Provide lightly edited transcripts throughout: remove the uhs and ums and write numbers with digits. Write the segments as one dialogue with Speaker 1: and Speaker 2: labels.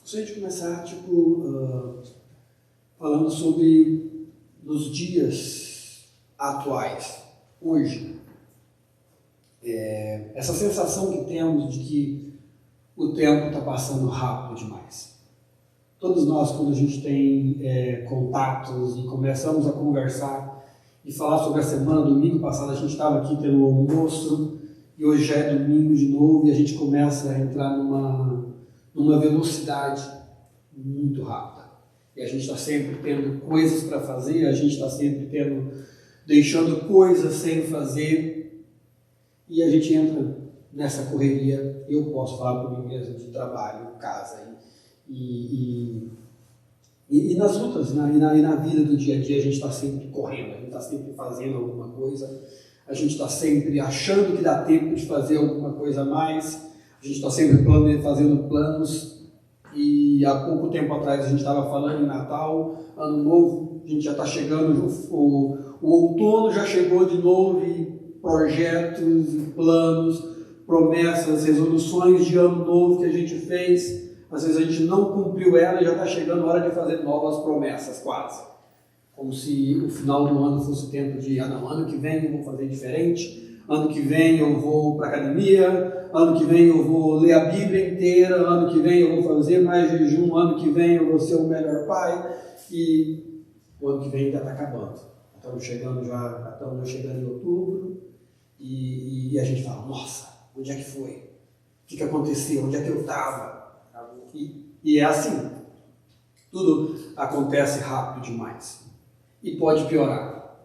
Speaker 1: Gostaria de começar, falando sobre os dias atuais, hoje. Essa sensação que temos de que o tempo está passando rápido demais. Todos nós, quando a gente tem contatos e começamos a conversar e falar sobre a semana, domingo passado a gente estava aqui tendo um almoço e hoje já é domingo de novo e a gente começa a entrar numa velocidade muito rápida. E a gente está sempre tendo coisas para fazer, a gente está sempre deixando coisas sem fazer e a gente entra nessa correria. Eu posso falar por mim mesmo de trabalho, casa e nas lutas, e na vida do dia a dia a gente está sempre correndo, a gente está sempre fazendo alguma coisa, a gente está sempre achando que dá tempo de fazer alguma coisa a mais, a gente está sempre fazendo planos. E há pouco tempo atrás a gente estava falando em Natal, Ano Novo, a gente já está chegando, o outono já chegou de novo e projetos, e planos, promessas, resoluções de Ano Novo que a gente fez, às vezes a gente não cumpriu ela e já está chegando a hora de fazer novas promessas, quase. Como se o final do ano fosse o tempo de, ano que vem eu vou fazer diferente, ano que vem eu vou para a academia, ano que vem eu vou ler a Bíblia inteira, ano que vem eu vou fazer mais jejum, ano que vem eu vou ser o melhor pai, e o ano que vem ainda está acabando. Estamos chegando em outubro, e a gente fala, nossa, onde é que foi? O que aconteceu? Onde é que eu estava? E é assim, tudo acontece rápido demais. E pode piorar.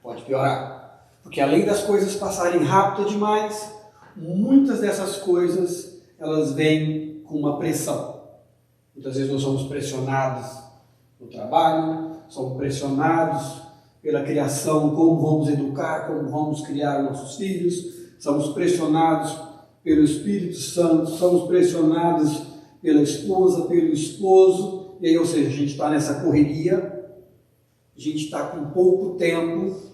Speaker 1: Pode piorar. Porque além das coisas passarem rápido demais, muitas dessas coisas, elas vêm com uma pressão. Muitas vezes nós somos pressionados no trabalho, somos pressionados pela criação, como vamos educar, como vamos criar nossos filhos, somos pressionados pelo Espírito Santo, somos pressionados pela esposa, pelo esposo, e aí, ou seja, a gente está nessa correria, a gente está com pouco tempo,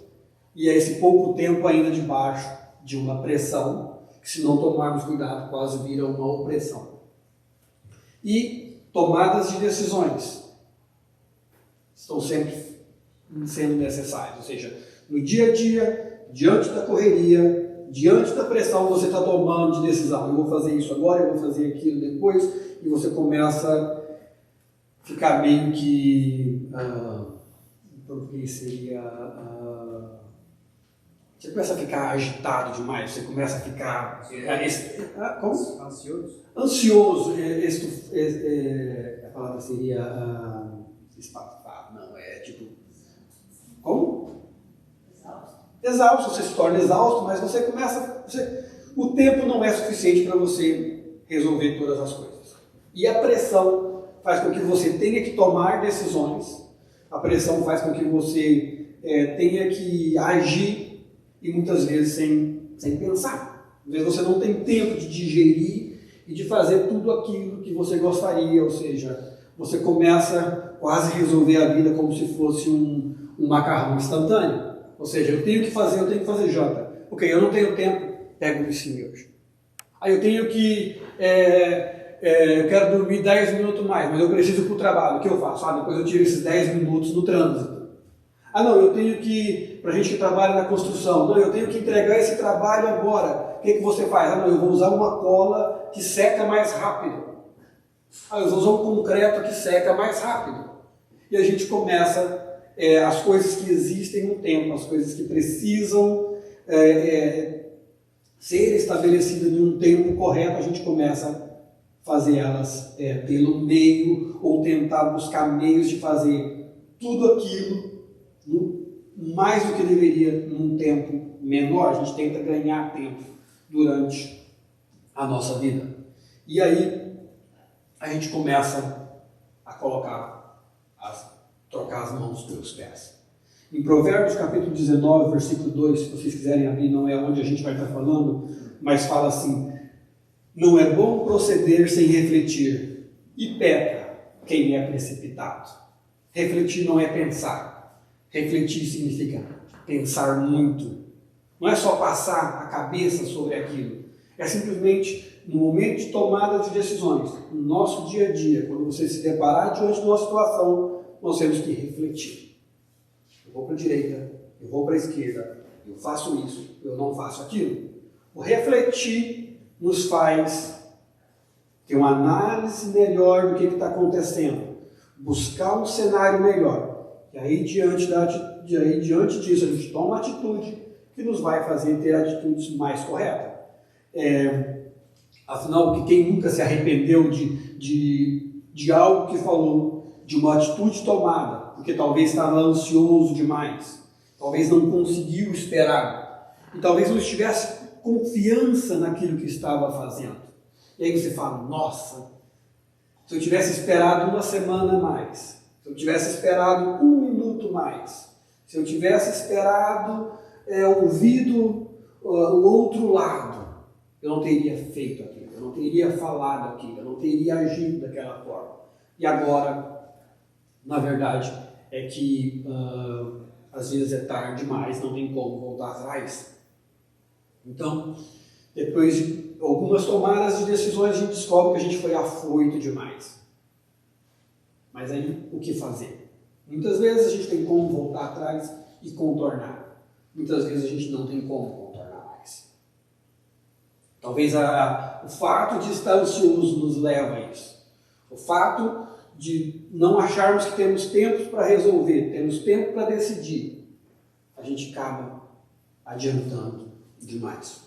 Speaker 1: e é esse pouco tempo ainda debaixo de uma pressão, que se não tomarmos cuidado, quase vira uma opressão. E tomadas de decisões estão sempre sendo necessárias, ou seja, no dia a dia, diante da correria, diante da pressão, você está tomando de decisão, eu vou fazer isso agora, eu vou fazer aquilo depois, e você começa a ficar meio que, em português seria, você começa a ficar agitado demais, você começa a ficar como? Ansioso, a palavra seria espafado, não, é tipo, como? Exausto, você se torna exausto, mas você começa, o tempo não é suficiente para você resolver todas as coisas. E a pressão faz com que você tenha que tomar decisões, a pressão faz com que você tenha que agir e muitas vezes sem pensar. Às vezes você não tem tempo de digerir e de fazer tudo aquilo que você gostaria, ou seja, você começa quase a resolver a vida como se fosse um macarrão instantâneo. Ou seja, eu tenho que fazer janta. Ok, eu não tenho tempo, pego o ensino hoje. Aí eu tenho que, eu quero dormir 10 minutos mais, mas eu preciso ir para o trabalho. O que eu faço? Depois eu tiro esses 10 minutos no trânsito. Não, eu tenho que, para a gente que trabalha na construção, não, eu tenho que entregar esse trabalho agora. O que você faz? Não, eu vou usar uma cola que seca mais rápido. Eu vou usar um concreto que seca mais rápido. E a gente começa, as coisas que existem no tempo, as coisas que precisam ser estabelecidas em um tempo correto, a gente começa a fazer elas pelo meio, ou tentar buscar meios de fazer tudo aquilo mais do que deveria num tempo menor. A gente tenta ganhar tempo durante a nossa vida. E aí a gente começa a trocar as mãos pelos pés. Em Provérbios capítulo 19, versículo 2, se vocês quiserem abrir, não é onde a gente vai estar falando, mas fala assim: não é bom proceder sem refletir, e peca quem é precipitado. Refletir não é pensar. Refletir significa pensar muito. Não é só passar a cabeça sobre aquilo. É simplesmente no momento de tomada de decisões, no nosso dia a dia, quando você se deparar diante de uma situação, nós temos que refletir. Eu vou para a direita, eu vou para a esquerda, eu faço isso, eu não faço aquilo. O refletir nos faz ter uma análise melhor do que está acontecendo, buscar um cenário melhor. E aí diante disso a gente toma uma atitude que nos vai fazer ter atitudes mais corretas. Afinal, quem nunca se arrependeu de algo que falou, de uma atitude tomada, porque talvez estava ansioso demais, talvez não conseguiu esperar, e talvez não estivesse confiança naquilo que estava fazendo. E aí você fala, nossa, se eu tivesse esperado uma semana mais, se eu tivesse esperado um minuto mais, se eu tivesse esperado ouvido o outro lado, eu não teria feito aquilo, eu não teria falado aquilo, eu não teria agido daquela forma. E agora, na verdade, é que às vezes é tarde demais, não tem como voltar atrás. Então, depois de algumas tomadas de decisões, a gente descobre que a gente foi afoito demais. Mas aí, o que fazer? Muitas vezes a gente tem como voltar atrás e contornar. Muitas vezes a gente não tem como contornar mais. Talvez o fato de estar ansioso nos leva a isso. O fato de não acharmos que temos tempo para resolver, temos tempo para decidir, a gente acaba adiantando demais.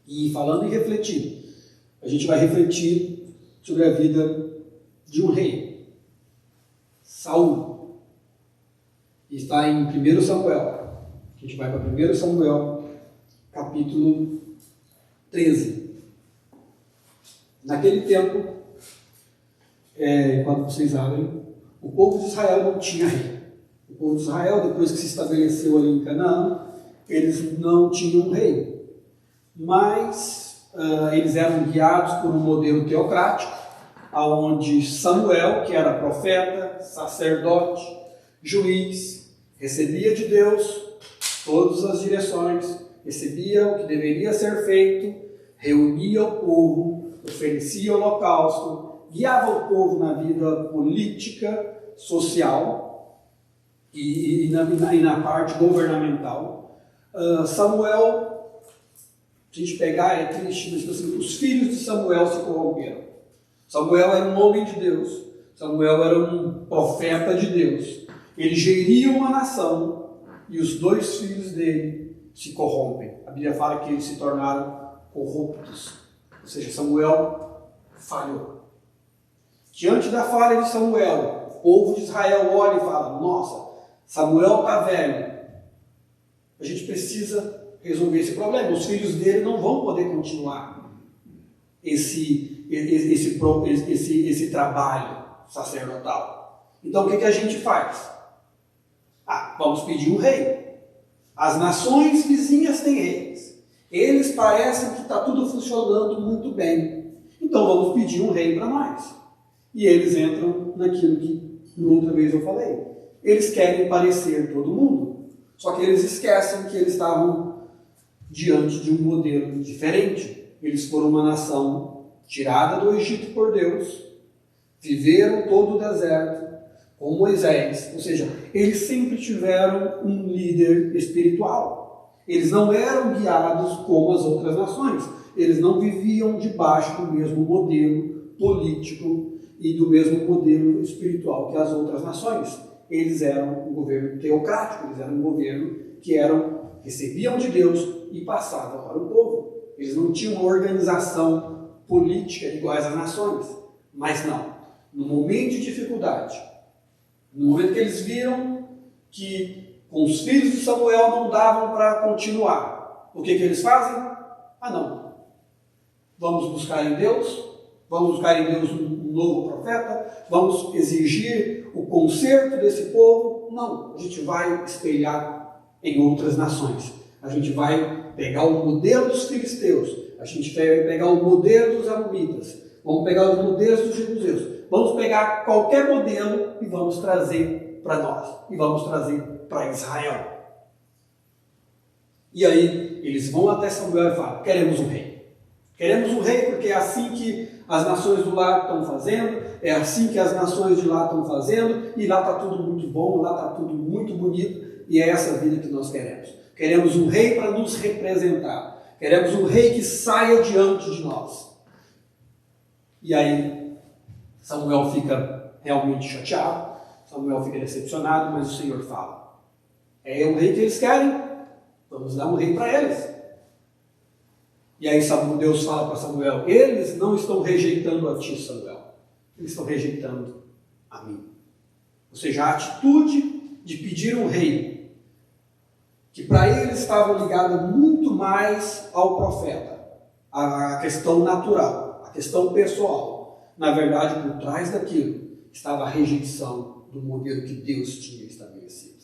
Speaker 1: E falando em refletir, a gente vai refletir sobre a vida de um rei, Saul. Está em 1 Samuel. A gente vai para 1 Samuel, capítulo 13. Naquele tempo, quando vocês abrem, o povo de Israel não tinha rei. O povo de Israel, depois que se estabeleceu ali em Canaã, eles não tinham rei. Mas eles eram guiados por um modelo teocrático, onde Samuel, que era profeta, sacerdote, juiz, recebia de Deus todas as direções, recebia o que deveria ser feito, reunia o povo, oferecia holocausto, guiava o povo na vida política, social e na parte governamental. Samuel, se a gente pegar, é triste, mas assim, os filhos de Samuel se corromperam. Samuel era um homem de Deus, Samuel era um profeta de Deus. Ele geria uma nação e os dois filhos dele se corrompem. A Bíblia fala que eles se tornaram corruptos. Ou seja, Samuel falhou. Diante da falha de Samuel, o povo de Israel olha e fala, nossa, Samuel está velho. A gente precisa resolver esse problema. Os filhos dele não vão poder continuar esse trabalho sacerdotal. Então o que a gente faz? Vamos pedir um rei. As nações vizinhas têm reis. Eles parecem que está tudo funcionando muito bem. Então vamos pedir um rei para nós. E eles entram naquilo que outra vez eu falei. Eles querem parecer todo mundo. Só que eles esquecem que eles estavam diante de um modelo diferente. Eles foram uma nação tirada do Egito por Deus, viveram todo o deserto com Moisés, ou seja, eles sempre tiveram um líder espiritual. Eles não eram guiados como as outras nações, eles não viviam debaixo do mesmo modelo político e do mesmo modelo espiritual que as outras nações. Eles eram um governo teocrático, eles eram um governo que recebiam de Deus e passavam para o povo. Eles não tinham uma organização política iguais às nações. Mas não, no momento de dificuldade, no momento que eles viram que com os filhos de Samuel não davam para continuar, o que eles fazem? Não, vamos buscar em Deus, vamos buscar em Deus um novo profeta, vamos exigir o conserto desse povo. Não, a gente vai espelhar em outras nações. A gente vai pegar o modelo dos filisteus, a gente vai pegar o modelo dos amonitas, vamos pegar os modelos dos jebuseus, vamos pegar qualquer modelo e vamos trazer para nós, e vamos trazer para Israel. E aí eles vão até Samuel e falam, queremos um rei. Queremos um rei porque é assim que as nações do lar estão fazendo, é assim que as nações de lá estão fazendo, e lá está tudo muito bom, lá está tudo muito bonito, e é essa vida que nós queremos. Queremos um rei para nos representar. Queremos um rei que saia diante de nós. E aí Samuel fica realmente chateado, Samuel fica decepcionado, mas o Senhor fala: é o rei que eles querem, vamos dar um rei para eles. E aí Deus fala para Samuel: eles não estão rejeitando a ti, Samuel, eles estão rejeitando a mim. Ou seja, a atitude de pedir um rei, que para eles estava ligada muito mais ao profeta, a questão natural, a questão pessoal. Na verdade, por trás daquilo estava a rejeição do modelo que Deus tinha estabelecido.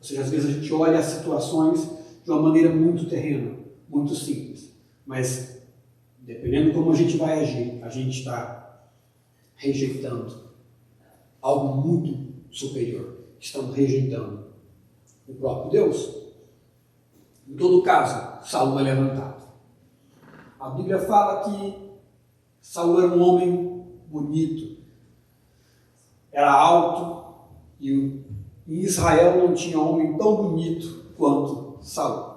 Speaker 1: Ou seja, às vezes a gente olha as situações de uma maneira muito terrena, muito simples, mas dependendo de como a gente vai agir, a gente está rejeitando algo muito superior. Estamos rejeitando o próprio Deus. Em todo caso, Saul é levantado. A Bíblia fala que Saul era um homem bonito, era alto, e em Israel não tinha homem tão bonito quanto Saul.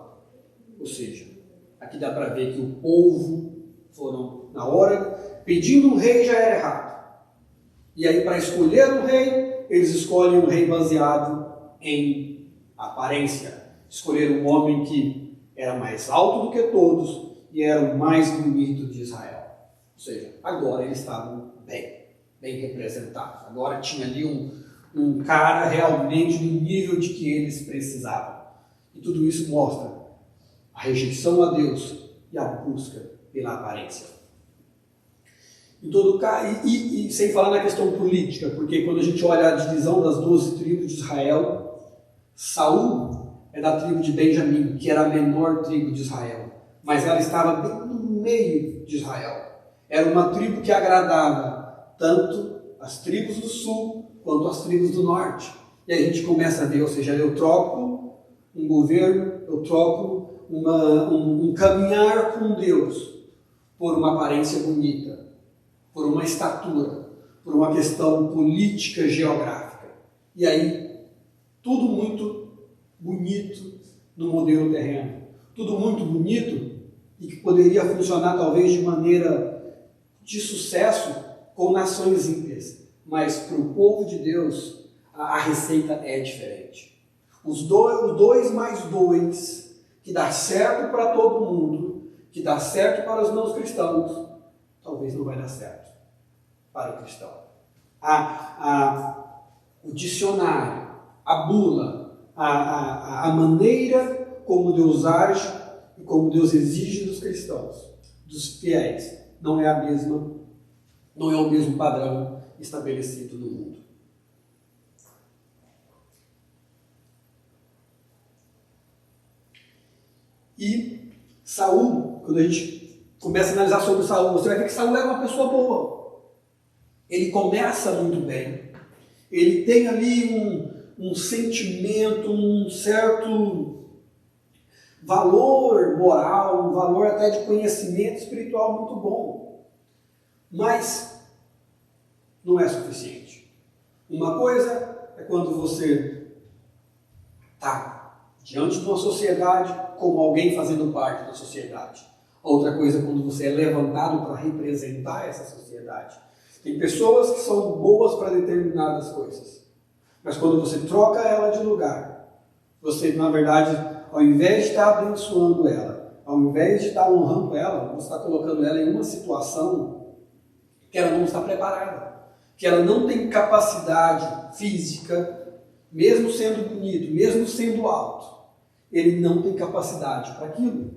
Speaker 1: Ou seja, aqui dá para ver que o povo foram, na hora, pedindo um rei já era errado. E aí, para escolher um rei, eles escolhem um rei baseado em aparência. Escolheram um homem que era mais alto do que todos e era o mais bonito de Israel. Ou seja, agora eles estavam bem representados. Agora tinha ali um cara realmente no nível de que eles precisavam. E tudo isso mostra a rejeição a Deus e a busca pela aparência. Em todo caso, e sem falar na questão política, porque quando a gente olha a divisão das 12 tribos de Israel, Saul é da tribo de Benjamim, que era a menor tribo de Israel, mas ela estava bem no meio de Israel. Era uma tribo que agradava tanto as tribos do sul quanto as tribos do norte. E aí a gente começa a ver, ou seja, eu troco um governo, eu troco um caminhar com Deus por uma aparência bonita, por uma estatura, por uma questão política geográfica. E aí, tudo muito bonito no modelo terreno. Tudo muito bonito e que poderia funcionar talvez de maneira de sucesso com nações ímpias. Mas para o povo de Deus, a receita é diferente. Os dois mais dois, que dá certo para todo mundo, que dá certo para os não cristãos, talvez não vai dar certo para o cristão. O dicionário, a bula, a maneira como Deus age e como Deus exige dos cristãos, dos fiéis, não é o mesmo padrão estabelecido no mundo. E Saul, quando a gente começa a analisar sobre Saul, você vai ver que Saul era uma pessoa boa. Ele começa muito bem. Ele tem ali um sentimento, um certo valor moral, um valor até de conhecimento espiritual muito bom. Mas não é suficiente. Uma coisa é quando você está diante de uma sociedade como alguém fazendo parte da sociedade. Outra coisa é quando você é levantado para representar essa sociedade. Tem pessoas que são boas para determinadas coisas, mas quando você troca ela de lugar, você, na verdade, ao invés de estar abençoando ela, ao invés de estar honrando ela, você está colocando ela em uma situação que ela não está preparada, que ela não tem capacidade física, mesmo sendo bonito, mesmo sendo alto, ele não tem capacidade para aquilo.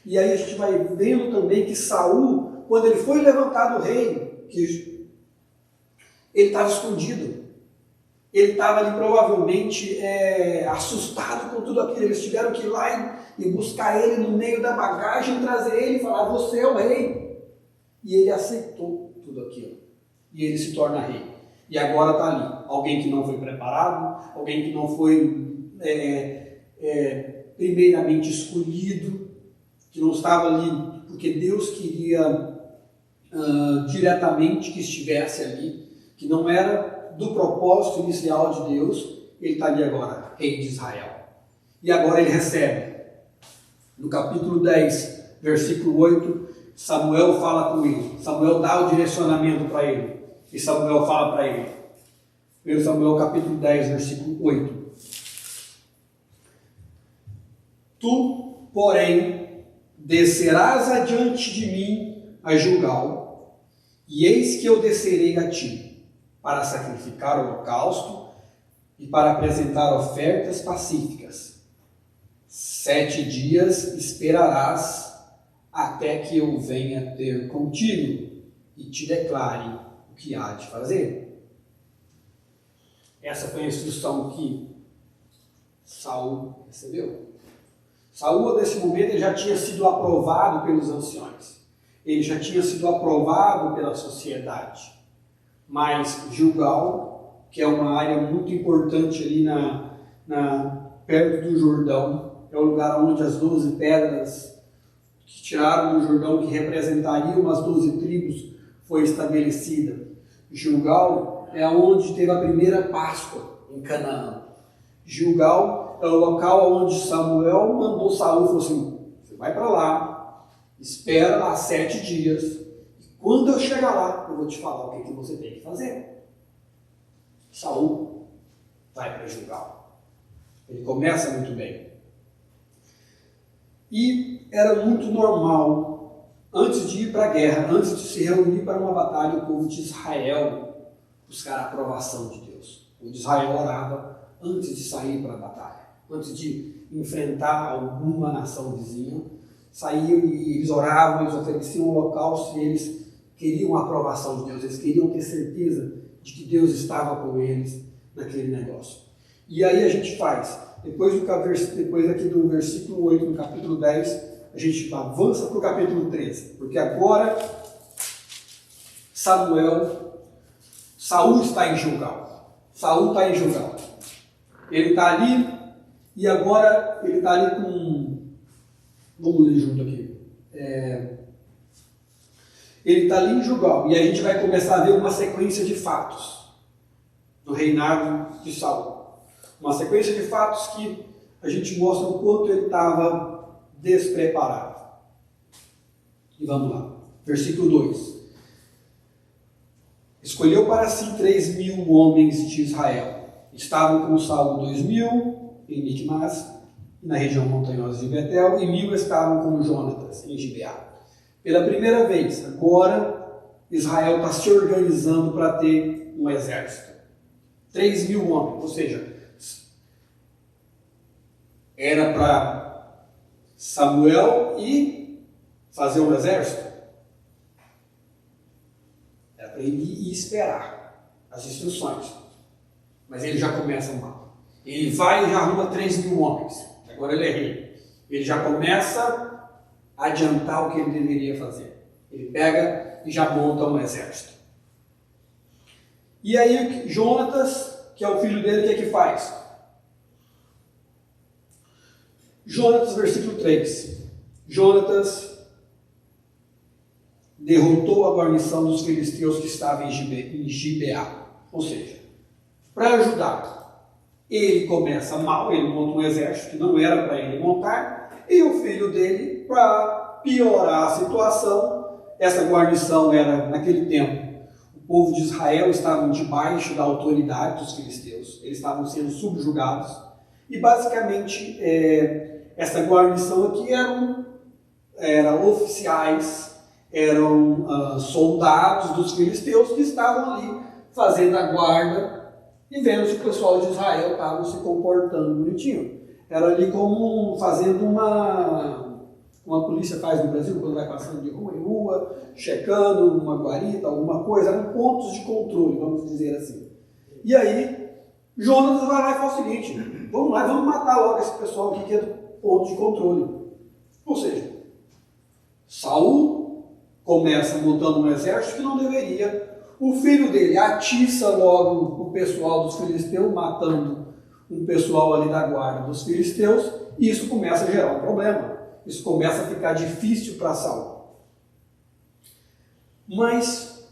Speaker 1: E aí a gente vai vendo também que Saul, quando ele foi levantado rei, que ele estava escondido. Ele estava ali provavelmente assustado com tudo aquilo. Eles tiveram que ir lá e buscar ele no meio da bagagem, trazer ele e falar: você é o rei. E ele aceitou tudo aquilo. E ele se torna rei. E agora está ali. Alguém que não foi preparado, alguém que não foi primeiramente escolhido, que não estava ali porque Deus queria diretamente que estivesse ali, que não era do propósito inicial de Deus. Ele está ali agora, rei de Israel. E agora ele recebe. No capítulo 10, versículo 8, Samuel fala com ele. Samuel dá o direcionamento para ele. E Samuel fala para ele. 1 Samuel capítulo 10, versículo 8. Tu, porém, descerás adiante de mim a Gilgal, e eis que eu descerei a ti, para sacrificar o holocausto e para apresentar ofertas pacíficas. 7 dias esperarás até que eu venha ter contigo e te declare o que há de fazer. Essa foi a instrução que Saul recebeu. Saul, nesse momento, ele já tinha sido aprovado pelos anciões. Ele já tinha sido aprovado pela sociedade. Mas Gilgal, que é uma área muito importante ali perto do Jordão, é o lugar onde as 12 pedras que tiraram do Jordão, que representariam as 12 tribos, foi estabelecida. Gilgal é onde teve a primeira Páscoa em Canaã. Gilgal é o local onde Samuel mandou Saul, falou assim, você vai para lá, espera lá 7 dias, e quando eu chegar lá, eu vou te falar o que você tem que fazer. Saul vai para Gilgal. Ele começa muito bem. E era muito normal, antes de ir para a guerra, antes de se reunir para uma batalha, o povo de Israel buscar a aprovação de Deus. O de Israel orava antes de sair para a batalha, antes de enfrentar alguma nação vizinha, saíam e eles oravam, eles ofereciam um holocausto e eles queriam a aprovação de Deus, eles queriam ter certeza de que Deus estava com eles naquele negócio. E aí a gente faz, depois aqui do versículo 8, no capítulo 10, a gente avança para o capítulo 13, porque agora Saul está em Gilgal. Saul está em Gilgal. Ele está ali, e agora ele está ali com... Vamos ler junto aqui. Ele está ali em Gilgal, e a gente vai começar a ver uma sequência de fatos do reinado de Saul. Uma sequência de fatos que a gente mostra o quanto ele estava despreparado. E vamos lá. Versículo 2. Escolheu para si 3.000 homens de Israel. Estavam com Saul 2.000 em Micmas, na região montanhosa de Betel, e 1.000 estavam com Jonatas em Gibeá. Pela primeira vez, agora, Israel está se organizando para ter um exército. 3.000 homens, ou seja, era para Samuel ir fazer um exército. Era para ele ir esperar as instruções. Mas ele já começa mal. Ele vai e já arruma 3.000 homens. Agora ele é rei. Ele já começa a adiantar o que ele deveria fazer. Ele pega e já monta um exército. E aí Jonatas, que é o filho dele, o que faz? Jonatas, versículo 3. Jonatas derrotou a guarnição dos filisteus que estava em Gibeá. Ou seja, para ajudar, ele começa mal, ele monta um exército que não era para ele montar, e o filho dele, para piorar a situação, essa guarnição era, naquele tempo, o povo de Israel estava debaixo da autoridade dos filisteus, eles estavam sendo subjugados, e basicamente essa guarnição aqui eram oficiais, eram soldados dos filisteus que estavam ali fazendo a guarda e vendo se o pessoal de Israel estava se comportando bonitinho. Era ali como fazendo uma polícia faz no Brasil, quando vai passando de rua em rua, checando uma guarita, alguma coisa, eram pontos de controle, vamos dizer assim. E aí, Jonatas vai lá e fala o seguinte, vamos lá, vamos matar logo esse pessoal aqui que é do ponto de controle. Ou seja, Saul começa montando um exército que não deveria. O filho dele atiça logo o pessoal dos filisteus, matando um pessoal ali da guarda dos filisteus, e isso começa a gerar um problema. Isso começa a ficar difícil para Saul. Mas,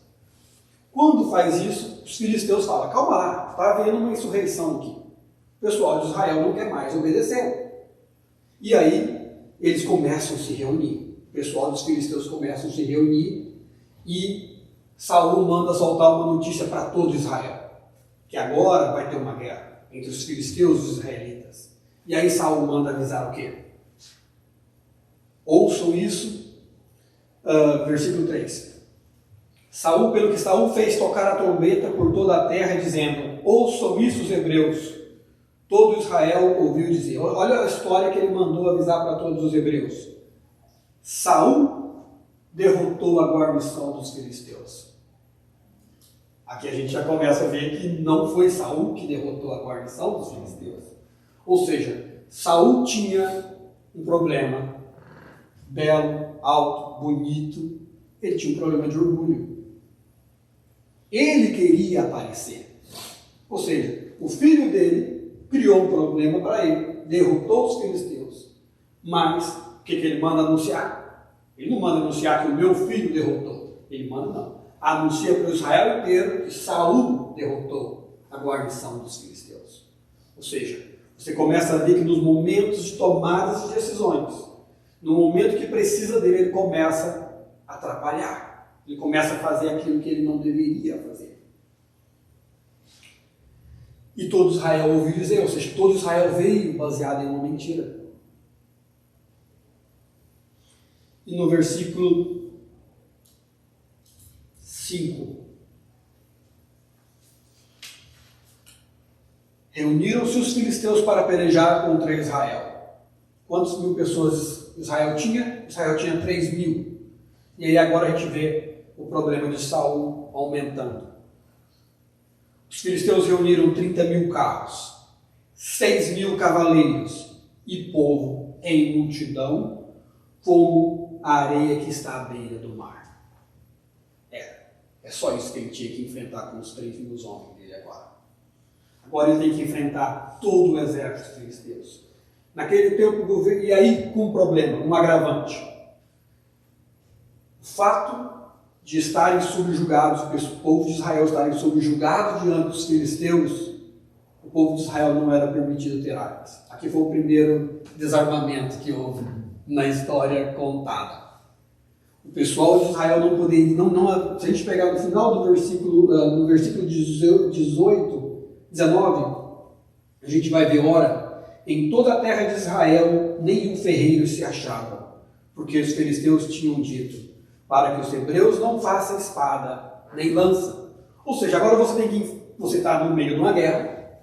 Speaker 1: quando faz isso, os filisteus falam, calma lá, está havendo uma insurreição aqui. O pessoal de Israel não quer mais obedecer. E aí, eles começam a se reunir. O pessoal dos filisteus começam a se reunir e Saul manda soltar uma notícia para todo Israel, que agora vai ter uma guerra entre os filisteus e os israelitas. E aí Saul manda avisar o quê? Ouçam isso, versículo 3. Saul, pelo que Saul fez tocar a trombeta por toda a terra, dizendo, ouçam isso os hebreus. Todo Israel ouviu dizer. Olha a história que ele mandou avisar para todos os hebreus. Saul derrotou a guarnição dos filisteus. Aqui a gente já começa a ver que não foi Saul que derrotou a guarnição dos filisteus. Ou seja, Saul tinha um problema belo, alto, bonito. Ele tinha um problema de orgulho. Ele queria aparecer. Ou seja, o filho dele criou um problema para ele, derrotou os filisteus. Mas, o que ele manda anunciar? Ele não manda anunciar que o meu filho derrotou. Ele manda não. Anuncia para o Israel inteiro que Saul derrotou a guarnição dos filisteus. Ou seja, você começa a ver que nos momentos de tomadas de decisões, no momento que precisa dele, ele começa a atrapalhar. Ele começa a fazer aquilo que ele não deveria fazer. E todo Israel ouviu dizer, ou seja, todo Israel veio baseado em uma mentira. E no versículo 5. Reuniram-se os filisteus para pelejar contra Israel. Quantas mil pessoas Israel tinha? Israel tinha 3.000. E aí agora a gente vê o problema de Saul aumentando. Os filisteus reuniram 30.000 carros, 6.000 cavaleiros e povo em multidão, como a areia que está à beira do mar. É só isso que ele tinha que enfrentar com os 3.000 homens dele agora. Agora ele tem que enfrentar todo o exército filisteus. Naquele tempo, e aí com um problema, um agravante. O fato de estarem subjugados, o povo de Israel estarem subjugados diante dos filisteus, o povo de Israel não era permitido ter armas. Aqui foi o primeiro desarmamento que houve na história contada. O pessoal de Israel não poderia, se a gente pegar no final do versículo, no versículo 19, a gente vai ver, ora, em toda a terra de Israel nenhum ferreiro se achava, porque os filisteus tinham dito, para que os hebreus não façam espada, nem lança. Ou seja, agora você está no meio de uma guerra,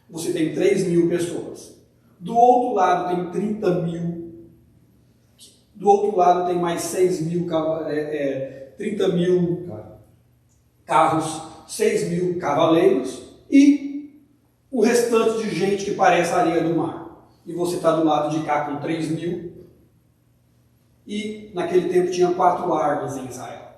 Speaker 1: você tem 3.000 pessoas. Do outro lado tem 30.000. Do outro lado tem mais 6.000, 30.000 carros, 6.000 cavaleiros e o restante de gente que parece a areia do mar. E você está do lado de cá com 3.000. E naquele tempo tinha 4 armas em Israel.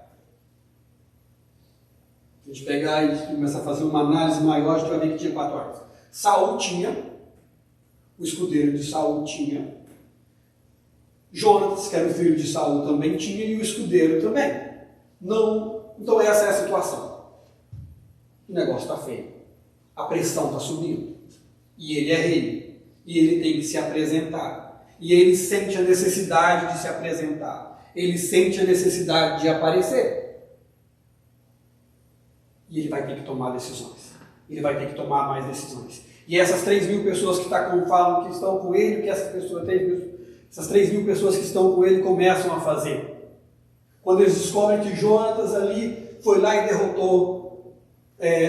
Speaker 1: A gente pegar e começar a fazer uma análise maior, a gente vai ver que tinha 4 armas. Saul tinha, o escudeiro de Saul tinha, Jonatas, que era o filho de Saul, também tinha, e o escudeiro também. Não, então essa é a situação. O negócio está feio. A pressão está subindo. E ele é rei. E ele tem que se apresentar. E ele sente a necessidade de se apresentar. Ele sente a necessidade de aparecer. E ele vai ter que tomar decisões. Ele vai ter que tomar mais decisões. E essas 3.000 pessoas que falam que estão com ele, que essas 3.000 pessoas que estão com ele começam a fazer. Quando eles descobrem que Jonatas ali foi lá e derrotou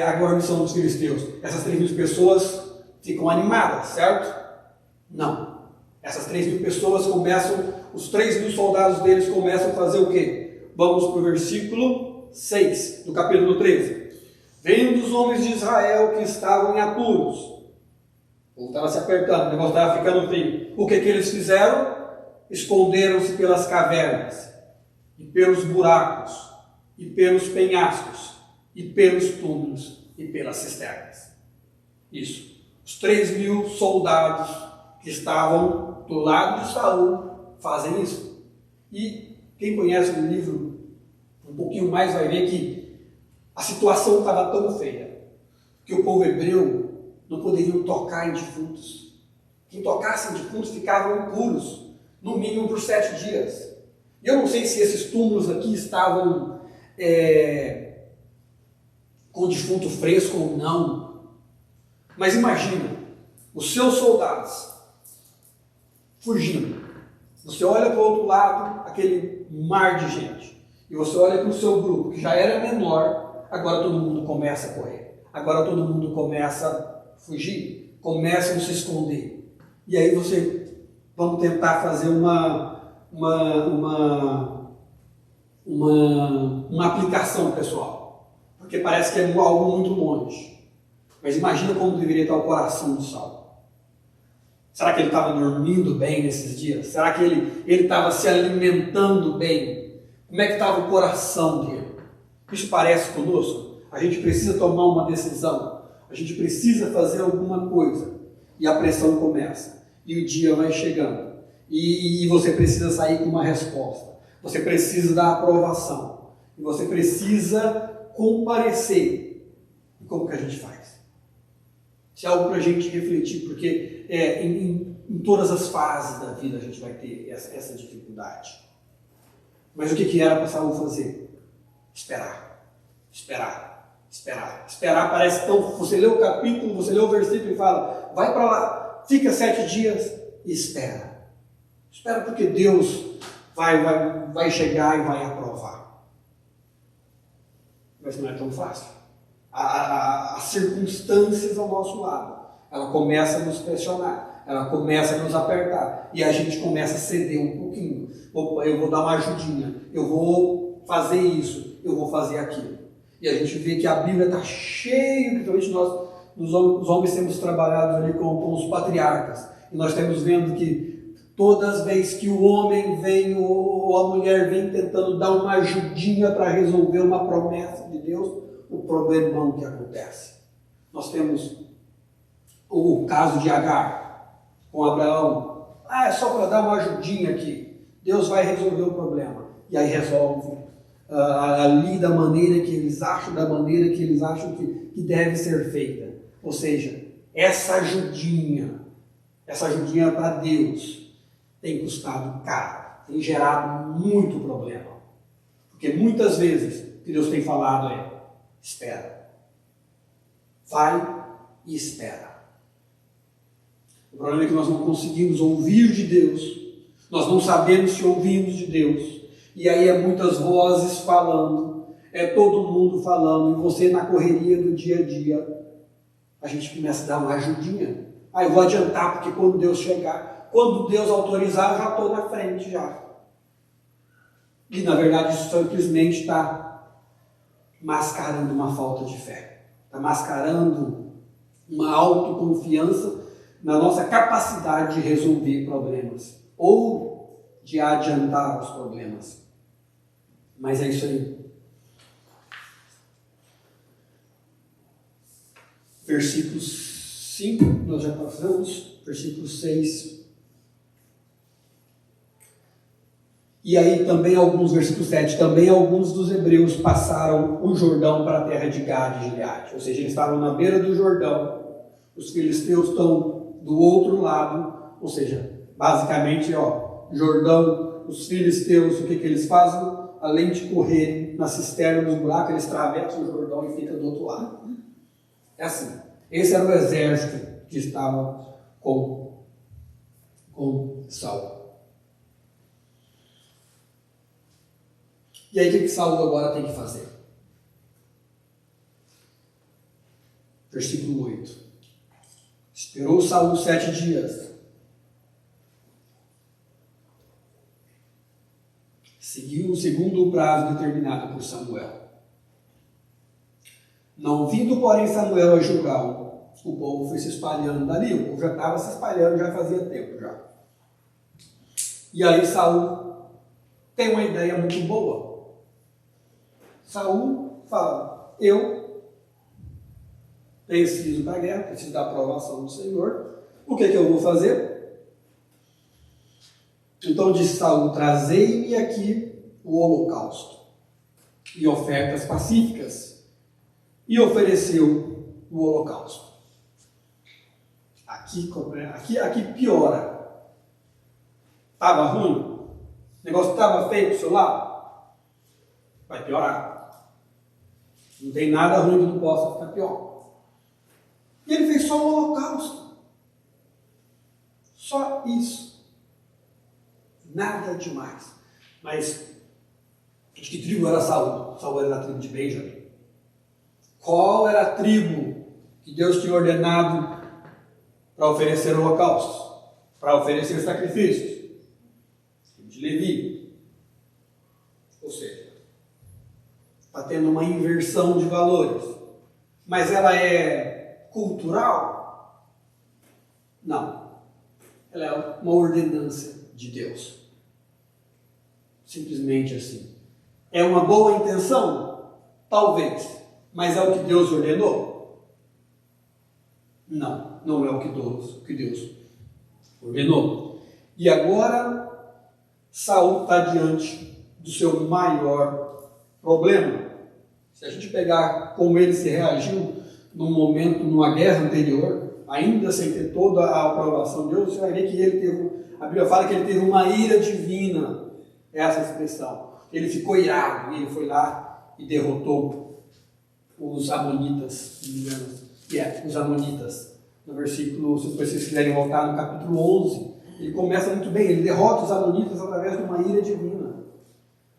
Speaker 1: a guarnição dos filisteus, essas 3.000 pessoas ficam animadas, certo? Não. Essas 3.000 pessoas os 3.000 soldados deles começam a fazer o quê? Vamos para o versículo 6 do capítulo 13. Veio dos homens de Israel que estavam em apuros. O povo estava se apertando, o negócio estava ficando frio. O que eles fizeram? Esconderam-se pelas cavernas, e pelos buracos, e pelos penhascos, e pelos túmulos, e pelas cisternas. Isso. Os 3.000 soldados que estavam do lado de Saul fazem isso. E quem conhece o livro um pouquinho mais, vai ver que a situação estava tão feia que o povo hebreu não poderia tocar em defuntos. Quem tocasse em defuntos ficavam impuros, no mínimo por 7 dias. E eu não sei se esses túmulos aqui estavam com defunto fresco ou não, mas imagina, os seus soldados fugindo. Você olha para o outro lado, aquele mar de gente, e você olha para o seu grupo, que já era menor, agora todo mundo começa a correr. Agora todo mundo começa a fugir, começa a se esconder. E aí vamos tentar fazer uma aplicação pessoal, porque parece que é algo muito longe. Mas imagina como deveria estar o coração de Saulo. Será que ele estava dormindo bem nesses dias? Será que ele estava se alimentando bem? Como é que estava o coração dele? Isso parece conosco? A gente precisa tomar uma decisão. A gente precisa fazer alguma coisa. E a pressão começa. E o dia vai chegando. E você precisa sair com uma resposta. Você precisa da aprovação. E você precisa comparecer. E como que a gente faz? Isso é algo para a gente refletir, porque em todas as fases da vida a gente vai ter essa dificuldade. Mas o que era para Saul fazer? Esperar. Esperar parece tão... Você lê o capítulo, você lê o versículo e fala, vai para lá, fica 7 dias e espera. Espera porque Deus vai chegar e vai aprovar. Mas não é tão fácil. As circunstâncias ao nosso lado, ela começa a nos pressionar, ela começa a nos apertar, e a gente começa a ceder um pouquinho. Eu vou dar uma ajudinha, eu vou fazer isso, eu vou fazer aquilo. E a gente vê que a Bíblia está cheia, principalmente nós, os homens temos trabalhado ali com os patriarcas, e nós temos vendo que todas as vezes que o homem vem ou a mulher vem tentando dar uma ajudinha para resolver uma promessa de Deus, o problemão que acontece. Nós temos o caso de Agar com Abraão. É só para dar uma ajudinha aqui. Deus vai resolver o problema. E aí resolve ali da maneira que eles acham, que deve ser feita. Ou seja, essa ajudinha para Deus tem custado caro, tem gerado muito problema. Porque muitas vezes o que Deus tem falado espera. Vai e espera. O problema é que nós não conseguimos ouvir de Deus. Nós não sabemos se ouvimos de Deus. E aí muitas vozes falando. Todo mundo falando. E você na correria do dia a dia. A gente começa a dar uma ajudinha. Eu vou adiantar porque quando Deus chegar, quando Deus autorizar, eu já estou na frente já. E na verdade isso simplesmente está mascarando uma falta de fé, está mascarando uma autoconfiança na nossa capacidade de resolver problemas ou de adiantar os problemas. Mas é isso aí. Versículo 5, nós já passamos, versículo 6. E aí também versículo 7, também alguns dos hebreus passaram o Jordão para a terra de Gade e Gileade. Ou seja, eles estavam na beira do Jordão, os filisteus estão do outro lado, ou seja, basicamente, Jordão, os filisteus, o que eles fazem? Além de correr na cisterna, nos buracos, eles atravessam o Jordão e ficam do outro lado. É assim, esse era o exército que estava com Saul. E aí o que Saul agora tem que fazer? Versículo 8. Esperou Saul 7 dias. Seguiu segundo o prazo determinado por Samuel. Não vindo, porém, Samuel a Gilgal, o povo foi se espalhando dali. O povo já estava se espalhando, já fazia tempo já. E aí Saul tem uma ideia muito boa. Saul fala, eu preciso da guerra, preciso da aprovação do Senhor. O que eu vou fazer? Então disse Saul, trazei-me aqui o holocausto. e ofertas pacíficas e ofereceu o holocausto. Aqui piora. Estava ruim? O negócio estava feio para o seu lado? Vai piorar. Não tem nada ruim que não possa ficar pior. E ele fez só o holocausto. Só isso. Nada demais. Mas de que tribo era Saul? Saul era da tribo de Benjamim. Qual era a tribo que Deus tinha ordenado para oferecer holocaustos? Para oferecer sacrifícios? Tribo de Levi. Ou seja, está tendo uma inversão de valores. Mas ela é cultural? Não. Ela é uma ordenança de Deus. Simplesmente assim. É uma boa intenção? Talvez. Mas é o que Deus ordenou? Não, não é o que Deus ordenou. E agora, Saul está diante do seu maior problema. Se a gente pegar como ele se reagiu num momento, numa guerra anterior, ainda sem ter toda a aprovação de Deus, você vai ver que ele teve, a Bíblia fala que ele teve uma ira divina, essa expressão. Ele ficou irado e ele foi lá e derrotou os amonitas, se não me engano. Os amonitas. No versículo, se vocês quiserem voltar no capítulo 11, ele começa muito bem, ele derrota os amonitas através de uma ira divina.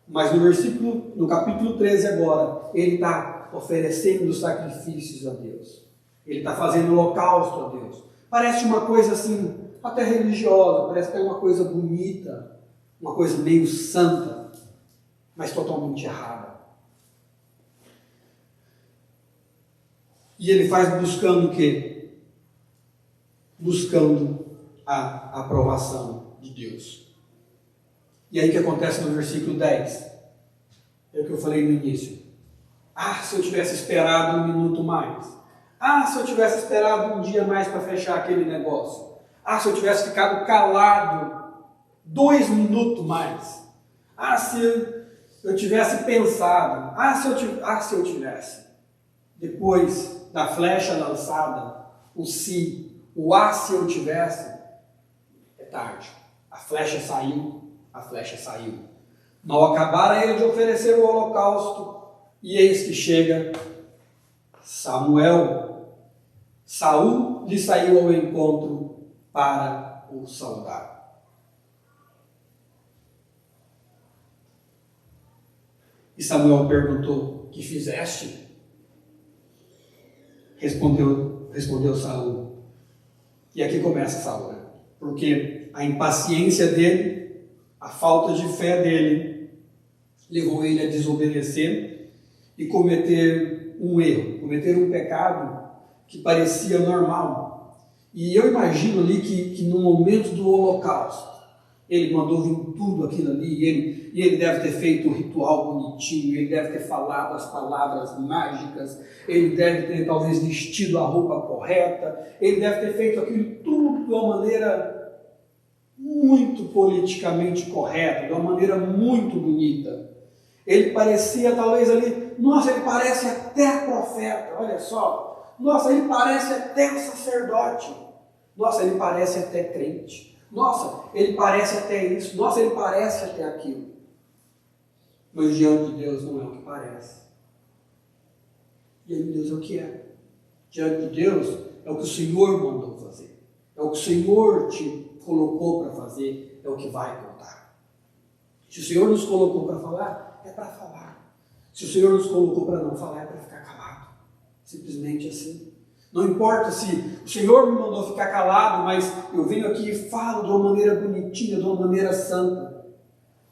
Speaker 1: Mas no capítulo 13 agora, ele está oferecendo sacrifícios a Deus. Ele está fazendo holocausto a Deus. Parece uma coisa assim, até religiosa, parece até uma coisa bonita, uma coisa meio santa, mas totalmente errada. E ele faz buscando o quê? Buscando a aprovação de Deus. E aí o que acontece no versículo 10? É o que eu falei no início. Se eu tivesse esperado um minuto mais. Se eu tivesse esperado um dia mais para fechar aquele negócio. Se eu tivesse ficado calado 2 minutos mais. Se eu tivesse pensado. Se eu tivesse. Depois da flecha lançada, se eu tivesse, é tarde. A flecha saiu. Mal acabara ele de oferecer o holocausto, e eis que chega Samuel. Saul lhe saiu ao encontro para o saudar. E Samuel perguntou: que fizeste? Respondeu Saul. E aqui começa Saul, né? Porque a impaciência dele, a falta de fé dele, levou ele a desobedecer e cometer um erro, cometer um pecado que parecia normal. E eu imagino ali que no momento do holocausto, ele mandou vir tudo aquilo ali, e ele deve ter feito um ritual bonitinho, ele deve ter falado as palavras mágicas, ele deve ter talvez vestido a roupa correta, ele deve ter feito aquilo tudo de uma maneira muito politicamente correta, de uma maneira muito bonita. Ele parecia talvez ali, ele parece até profeta, olha só, ele parece até sacerdote, ele parece até crente. Ele parece até isso. Ele parece até aquilo. Mas diante de Deus não é o que parece. Diante de Deus é o que é. Diante de Deus é o que o Senhor mandou fazer. É o que o Senhor te colocou para fazer. É o que vai contar. Se o Senhor nos colocou para falar, é para falar. Se o Senhor nos colocou para não falar, é para ficar calado. Simplesmente assim. Não importa se o Senhor me mandou ficar calado, mas eu venho aqui e falo de uma maneira bonitinha, de uma maneira santa.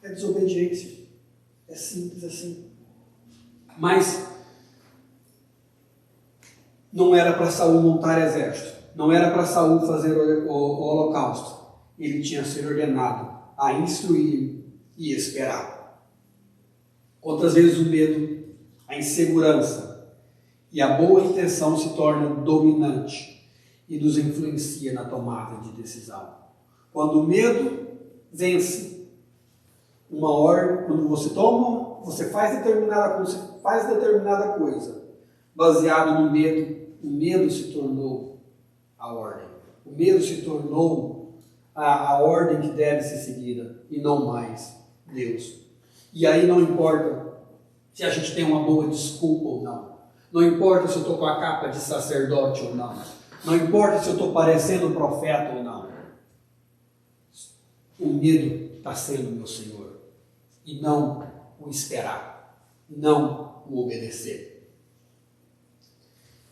Speaker 1: É desobediência. É simples assim. Mas não era para Saul montar exército. Não era para Saul fazer o holocausto. Ele tinha sido ordenado a instruir e esperar. Outras vezes o medo, a insegurança e a boa intenção se torna dominante e nos influencia na tomada de decisão. Quando o medo vence uma ordem, quando você toma você faz determinada coisa baseado no medo, o medo se tornou a ordem. O medo se tornou a ordem que deve ser seguida e não mais Deus. E aí não importa se a gente tem uma boa desculpa ou não. Não importa se eu estou com a capa de sacerdote ou não. Não importa se eu estou parecendo um profeta ou não. O medo está sendo meu Senhor. E não o esperar. Não o obedecer.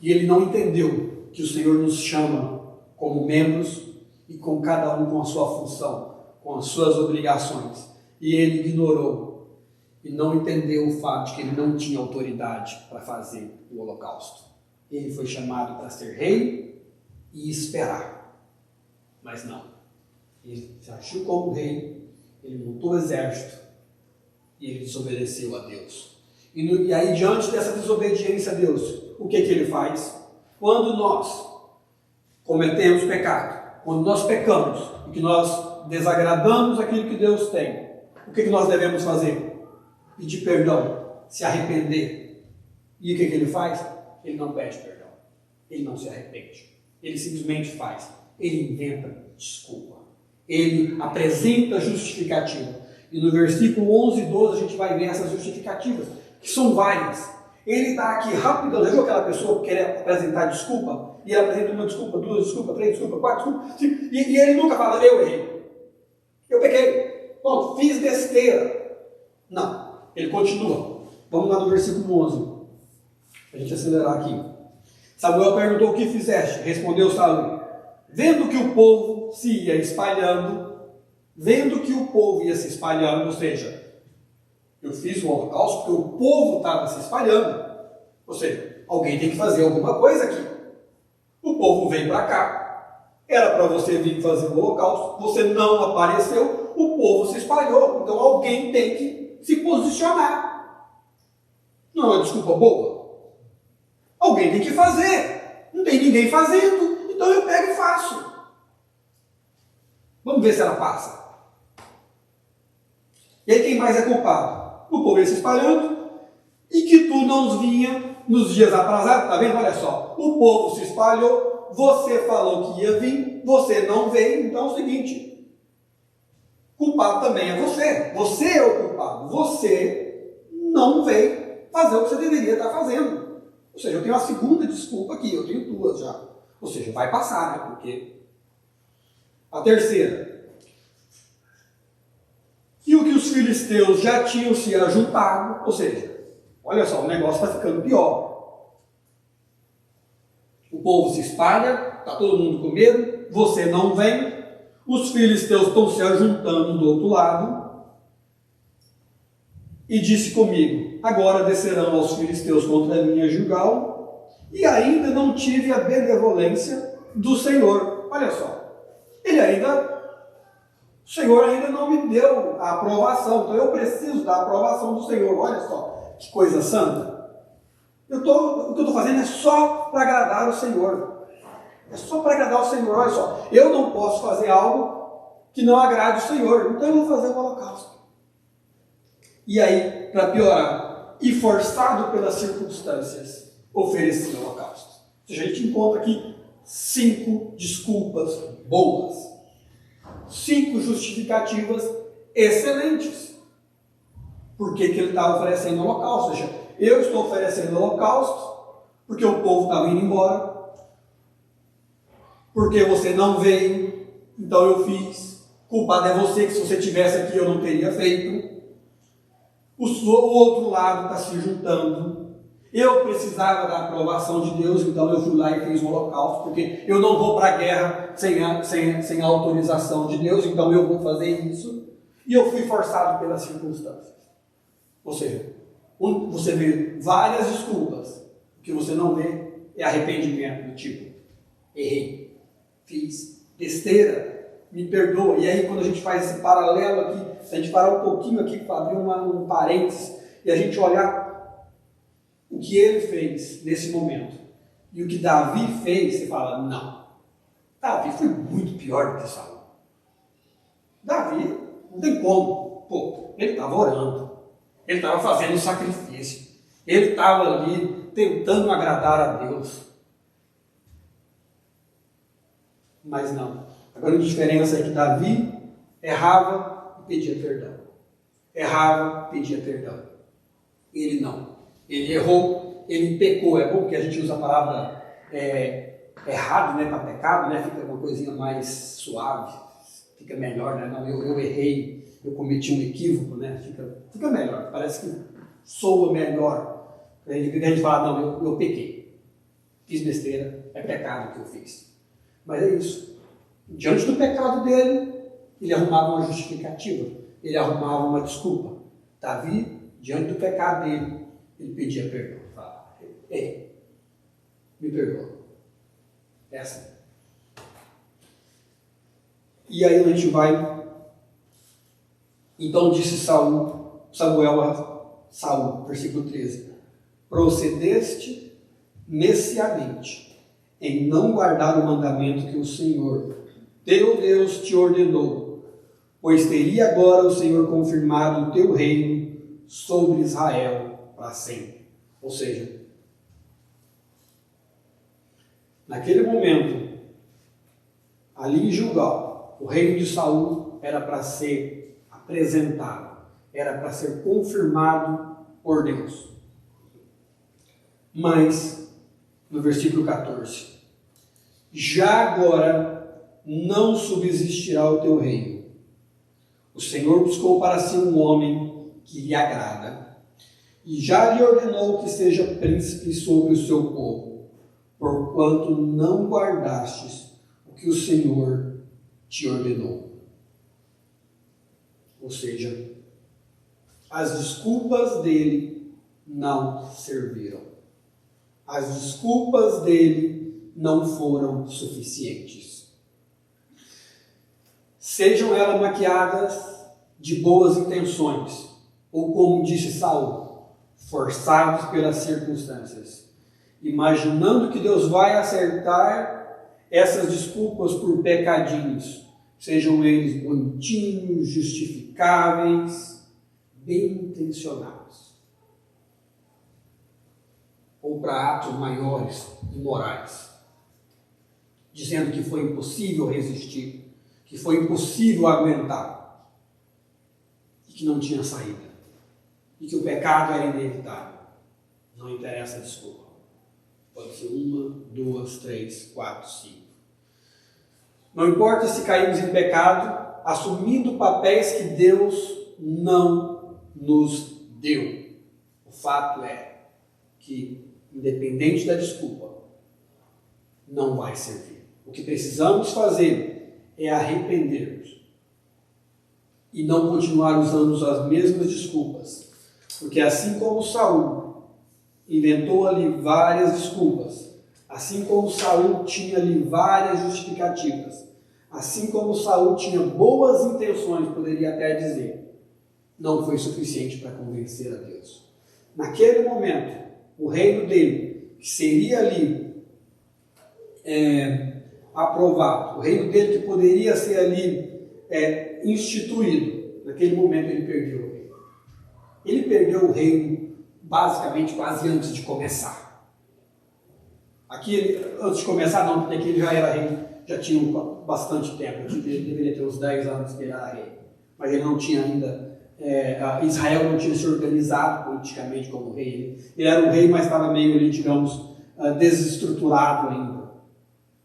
Speaker 1: E ele não entendeu que o Senhor nos chama como membros e com cada um com a sua função, com as suas obrigações. E ele ignorou e não entendeu o fato de que ele não tinha autoridade para fazer o holocausto. Ele foi chamado para ser rei e esperar. Mas não. Ele se agiu como rei, ele montou o exército e ele desobedeceu a Deus. E aí, diante dessa desobediência a Deus, o que ele faz? Quando nós cometemos pecado, quando nós pecamos e que nós desagradamos aquilo que Deus tem, o que nós devemos fazer? Pedir perdão, se arrepender. E o que ele faz? Ele não pede perdão, ele não se arrepende, ele simplesmente faz, ele inventa desculpa, ele apresenta justificativa. E no versículo 11 e 12 a gente vai ver essas justificativas, que são várias. Ele está aqui rapidão, já viu aquela pessoa que quer apresentar desculpa? E ela apresenta uma desculpa, duas desculpas, três desculpas, quatro desculpas, cinco, e ele nunca fala, eu errei, eu pequei, bom, fiz besteira. Não, ele continua. Vamos lá no versículo 11, a gente acelerar aqui. Samuel perguntou: o que fizeste? Respondeu Saul: vendo que o povo se ia espalhando, ou seja, eu fiz o holocausto porque o povo estava se espalhando. Ou seja, alguém tem que fazer alguma coisa aqui. O povo veio para cá. Era para você vir fazer o holocausto. Você não apareceu. O povo se espalhou. Então alguém tem que se posicionar. Não é uma desculpa boa? Alguém tem que fazer. Não tem ninguém fazendo. Então eu pego e faço. Vamos ver se ela passa. E aí quem mais é culpado? O povo ia se espalhando, e que tu não vinha nos dias aprazados, tá vendo? Olha só, o povo se espalhou, você falou que ia vir, você não veio, então é o seguinte, culpado também é você é o culpado, você não veio fazer o que você deveria estar fazendo. Ou seja, eu tenho uma segunda desculpa aqui, eu tenho duas já, ou seja, vai passar, né? Porque a terceira, e o que os filisteus já tinham se ajuntado, ou seja, olha só, o negócio está ficando pior. O povo se espalha, está todo mundo com medo, você não vem, os filisteus estão se ajuntando do outro lado, e disse comigo: agora descerão aos filisteus contra mim a Gilgal, e ainda não tive a benevolência do Senhor. Olha só, o Senhor ainda não me deu a aprovação, então eu preciso da aprovação do Senhor. Olha só, que coisa santa. O que eu estou fazendo é só para agradar o Senhor. É só para agradar o Senhor. Olha só, eu não posso fazer algo que não agrade o Senhor, então eu vou fazer o holocausto. E aí, para piorar, e forçado pelas circunstâncias, ofereci o holocausto. Ou seja, a gente encontra aqui 5 desculpas boas. 5 justificativas excelentes. Por que ele estava oferecendo o holocausto? Ou seja, eu estou oferecendo o holocausto porque o povo estava indo embora, porque você não veio, então eu fiz. Culpado é você, que se você estivesse aqui eu não teria feito. O outro lado está se juntando. Eu precisava da aprovação de Deus, então eu fui lá e fiz o holocausto, porque eu não vou para a guerra sem a autorização de Deus, então eu vou fazer isso. E eu fui forçado pelas circunstâncias. Ou seja, você vê várias desculpas, o que você não vê é arrependimento do tipo: errei, fiz besteira, me perdoa. E aí quando a gente faz esse paralelo aqui, se a gente parar um pouquinho aqui para abrir um parênteses e a gente olhar o que ele fez nesse momento e o que Davi fez, você fala: não, Davi foi muito pior do que Saul. Davi não tem como. Pô, ele estava orando, Ele estava fazendo um sacrifício. Ele estava ali tentando agradar a Deus. Mas não. A grande diferença é que Davi errava e pedia perdão. Errava, pedia perdão. Ele não. Ele errou, ele pecou. É bom que a gente usa a palavra errado, né, para pecado, né, fica uma coisinha mais suave, fica melhor, né? Não, eu errei, eu cometi um equívoco, né? Fica melhor, parece que soa melhor. A gente fala, não, eu pequei, fiz besteira, é pecado que eu fiz. Mas é isso. Diante do pecado dele, ele arrumava uma justificativa, ele arrumava uma desculpa. Davi, diante do pecado dele, ele pedia perdão. Falava, me perdoa. É assim. E aí a gente vai. Então disse Samuel a Saul, versículo 13: procedeste neciamente em não guardar o mandamento que o Senhor, teu Deus, te ordenou, pois teria agora o Senhor confirmado o teu reino sobre Israel para sempre. Ou seja, naquele momento, ali em Gilgal, o reino de Saul era para ser apresentado, era para ser confirmado por Deus. Mas, no versículo 14, já agora não subsistirá o teu reino. O Senhor buscou para si um homem que lhe agrada, e já lhe ordenou que seja príncipe sobre o seu povo, porquanto não guardastes o que o Senhor te ordenou. Ou seja, as desculpas dele não serviram. As desculpas dele não foram suficientes. Sejam elas maquiadas de boas intenções, ou como disse Saul, forçados pelas circunstâncias, imaginando que Deus vai acertar essas desculpas por pecadinhos, sejam eles bonitinhos, justificáveis, bem intencionados, ou para atos maiores e morais, dizendo que foi impossível resistir, que foi impossível aguentar, e que não tinha saída, e que o pecado era inevitável. Não interessa a desculpa. Pode ser 1, 2, 3, 4, 5. Não importa se caímos em pecado, assumindo papéis que Deus não nos deu. O fato é que, independente da desculpa, não vai servir. O que precisamos fazer é arrependermos e não continuar usando as mesmas desculpas. Porque assim como Saul inventou ali várias desculpas, assim como Saul tinha ali várias justificativas, assim como Saul tinha boas intenções, poderia até dizer, não foi suficiente para convencer a Deus. Naquele momento, o reino dele, que seria ali aprovado, o reino dele que poderia ser ali instituído, naquele momento ele perdeu o reino. Ele perdeu o reino basicamente quase antes de começar. Aqui, antes de começar não, porque aqui ele já era rei, já tinha bastante tempo, ele deveria ter uns 10 anos que ele era rei, mas ele não tinha ainda, Israel não tinha se organizado politicamente como rei, ele era um rei, mas estava meio ali, digamos, desestruturado ainda.